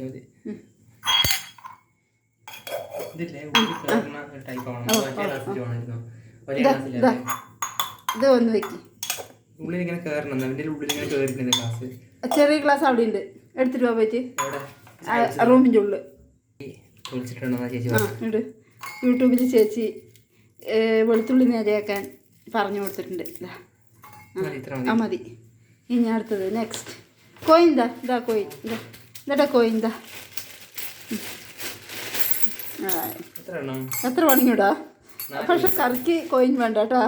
നോക്കിയാൽ മതി. ഇതില്ലേ ഉള്ളിൽ കയറുന്ന ടൈപ്പ് ആവണം. മറ്റേ ഗ്ലാസ്സിൽ വേണമായിരുന്നു. ഒരേ ഗ്ലാസ്സിലല്ലേ ഇത് ഒന്ന് വെക്കി. ഉള്ളിൽ ഇങ്ങനെ കയറണം. അതിൻ്റെ ഉള്ളിൽ ഇങ്ങനെ കയറിക്കുന്നത് ഗ്ലാസ്. ചെറിയ ഗ്ലാസ് അവിടെ ഉണ്ട്. എടുത്തിട്ട് പോകാൻ പറ്റി റൂമിൻ്റെ ഉള്ളിൽ വിളിച്ചിട്ടുണ്ടോ ചേച്ചി? ഉണ്ട്. യൂട്യൂബിൽ ചേച്ചി വെളുത്തുള്ളി നേരെയാക്കാൻ പറഞ്ഞു കൊടുത്തിട്ടുണ്ട്. ആ മതി. ഇനി അടുത്തത് നെക്സ്റ്റ് കോയിൻ. ഇതാ കോയിൻ. ഇതാ കോയിൻ. എത്ര വേണമെങ്കിടാ. പക്ഷെ കറിക്ക് കോയിൻ വേണ്ട കേട്ടോ.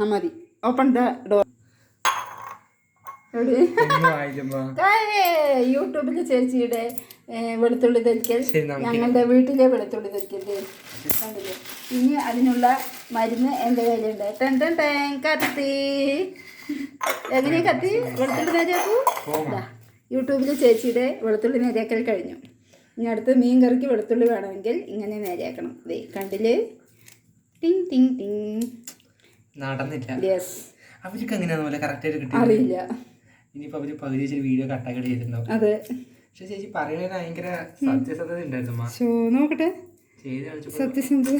ആ മതി. Open the door. യൂട്യൂബിൽ ചേച്ചിയുടെ വെളുത്തുള്ളി ധരിക്കൽ, ഞങ്ങളുടെ വീട്ടിലെ വെളുത്തുള്ളി ധരിക്കൽ കണ്ടില്ലേ. ഇനി അതിനുള്ള മരുന്ന് എൻ്റെ കയ്യിലുണ്ട്. കത്തി. എങ്ങനെയാ കത്തി വെളുത്തുള്ളി നേരെയാക്കൂ? യൂട്യൂബിൽ ചേച്ചിയുടെ വെളുത്തുള്ളി നേരെയാക്കൽ കഴിഞ്ഞു. ഇനി അടുത്ത് മീൻ കറിക്ക് വെളുത്തുള്ളി വേണമെങ്കിൽ ഇങ്ങനെ നേരെയാക്കണം. ദേ കണ്ടില്ലേ? ടിങ് ടിങ് ടിങ്. നടന്നില്ല. യെസ്. അവർക്ക് എങ്ങനെയാണെന്ന് കറക്റ്റായിട്ട് കിട്ടി അറിയില്ല. ഇനിയിപ്പോൾ അവർ പകുതി ചേച്ചി വീഡിയോ കട്ടാക്കട്ട് ചെയ്തിട്ടുണ്ടാവും. അതെ. പക്ഷെ ചേച്ചി പറയുന്നത് ഭയങ്കര സത്യസന്ധത ഉണ്ടായിരുന്നു. നോക്കട്ടെ. ചെയ്ത് കാണിച്ചു സത്യസന്ധത.